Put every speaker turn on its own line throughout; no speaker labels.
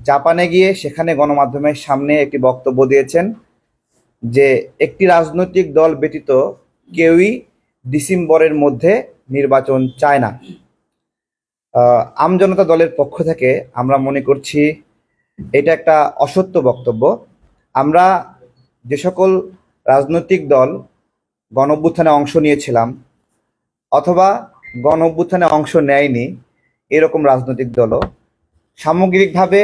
জাপানে গিয়ে সেখানে গণমাধ্যমের সামনে একটি বক্তব্য দিয়েছেন যে একটি রাজনৈতিক দল ব্যতীত কেউই ডিসেম্বরের মধ্যে নির্বাচন চায় না। আমজনতা দলের পক্ষ থেকে আমরা মনে করছি এটা একটা অসত্য বক্তব্য। আমরা যে সকল রাজনৈতিক দল গণঅভ্যুত্থানে অংশ নিয়েছিলাম অথবা গণঅভ্যুত্থানে অংশ নেয়নি এরকম রাজনৈতিক দলও, সামগ্রিকভাবে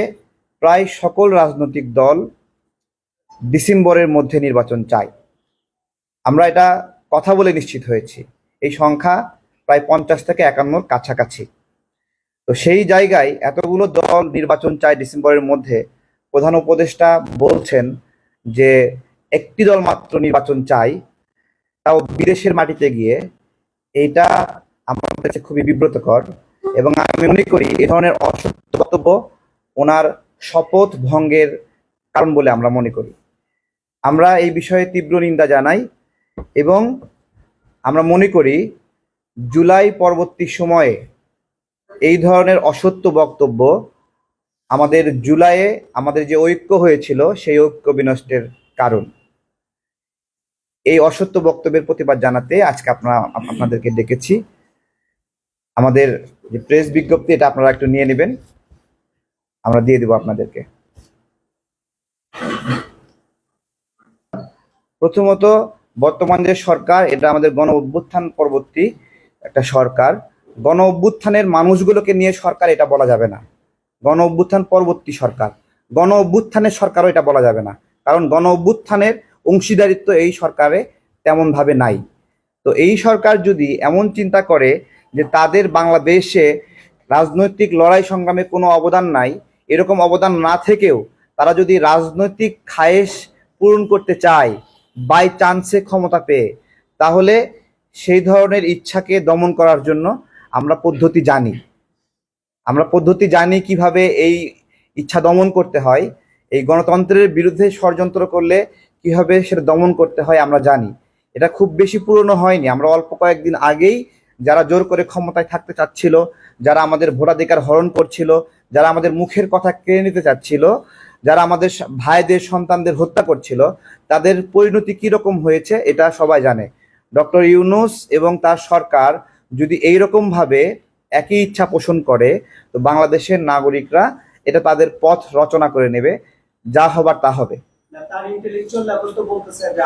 প্রায় সকল রাজনৈতিক দল ডিসেম্বরের মধ্যে নির্বাচন চায়। আমরা এটা কথা বলে নিশ্চিত হয়েছি। এই সংখ্যা প্রায় 50 থেকে 51-র কাছাকাছি। তো সেই জায়গায় এতগুলো দল নির্বাচন চায় ডিসেম্বরের মধ্যে, প্রধান উপদেষ্টা বলছেন যে একটি দল মাত্র নির্বাচন চাই, তাও বিদেশের মাটিতে গিয়ে। এইটা আমার কাছে খুবই বিব্রতকর এবং আমি মনে করি এ ধরনের অসত্য বক্তব্য ওনার শপথ ভঙ্গের কারণ বলে আমরা মনে করি। আমরা এই বিষয়ে তীব্র নিন্দা জানাই এবং আমরা মনে করি জুলাই পরবর্তী সময়ে এই ধরনের অসত্য বক্তব্য আমাদের জুলাইয়ে আমাদের যে ঐক্য হয়েছিল সেই ঐক্য বিনষ্টের কারণ। এই অসত্য বক্তব্যের প্রতিবাদ জানাতে আজকে আপনাদেরকে ডেকেছি। আমাদের যে প্রেস বিজ্ঞপ্তি এটা আপনারা একটু নিয়ে নেবেন, আমরা দিয়ে দেব আপনাদেরকে। প্রথমত, বর্তমান যে সরকার এটা আমাদের গণ অভ্যুত্থান পরবর্তী একটা সরকার। গণ অভ্যুত্থানের মানুষগুলোকে নিয়ে সরকার এটা বলা যাবে না। গণ অভ্যুত্থান পরবর্তী সরকার, গণ অভ্যুত্থানের সরকারও এটা বলা যাবে না, কারণ গণ অভ্যুত্থানের অংশীদারিত্ব এই সরকারে তেমন ভাবে নাই। তো এই সরকার যদি এমন চিন্তা করে যে তাদের বাংলাদেশে রাজনৈতিক লড়াই সংগ্রামে কোনো অবদান নাই, এরকম অবদান না থেকেও তারা যদি রাজনৈতিক খায়েশ পূরণ করতে চায় বাই চান্সে ক্ষমতা পেয়ে, তাহলে সেই ধরনের ইচ্ছাকে দমন করার জন্য আমরা পদ্ধতি জানি কিভাবে এই ইচ্ছা দমন করতে হয়। এই গণতন্ত্রের বিরুদ্ধে ষড়যন্ত্র করলে কিভাবে সেটা দমন করতে হয় আমরা জানি। এটা খুব বেশি পুরনো হয়নি। আমরা অল্প কয়েকদিন আগেই যারা জোর করে ক্ষমতায় থাকতে চাচ্ছিল, যারা আমাদের ভোটাধিকার হরণ করছিল, যারা আমাদের মুখের কথা কেড়ে নিতে চাচ্ছিল, যারা আমাদের ভাইদের সন্তানদের হত্যা করছিল, তাদের পরিণতি কিরকম হয়েছে এটা সবাই জানে। ডক্টর ইউনূস এবং তার সরকার যদি এইরকম ভাবে একই ইচ্ছা পোষণ করে, তো বাংলাদেশের নাগরিকরা এটা তাদের পথ রচনা করে নেবে, যা হবার তা হবে।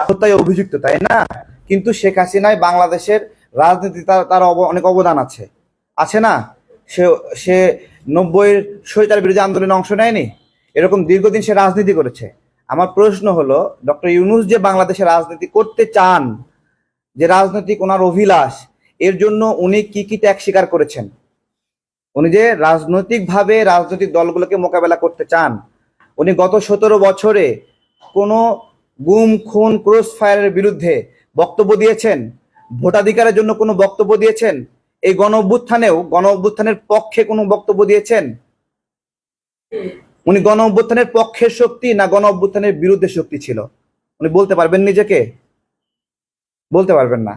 হত্যায় অভিযুক্ত, তাই না? কিন্তু শেখ হাসিনায় বাংলাদেশের রাজনীতি তার অনেক অবদান আছে না? সে 90-এর স্বৈরাচার বিরোধী আন্দোলনে অংশ নেয়নি? এরকম দীর্ঘদিন সে রাজনীতি করেছে। আমার প্রশ্ন হলো, ডক্টর ইউনূস যে বাংলাদেশে রাজনীতি করতে চান, যে রাজনৈতিক ওনার অভিলাষ, এর জন্য উনি কি কি ত্যাগ স্বীকার করেছেন? উনি যে রাজনৈতিকভাবে রাজনৈতিক দলগুলোকে মোকাবেলা করতে চান, উনি গত 17 বছরে কোনো গুম খুন ক্রস ফায়ারের বিরুদ্ধে বক্তব্য দিয়েছেন? ভোটাধিকারের জন্য কোনো বক্তব্য দিয়েছেন? এই গণ অভ্যুত্থানের পক্ষে কোনো বক্তব্য দিয়েছেন? উনি গণ অভ্যুত্থানের পক্ষের শক্তি না গণ অভ্যুত্থানের বিরুদ্ধে শক্তি ছিল? উনি বলতে পারবেন নিজেকে? বলতে পারবেন না।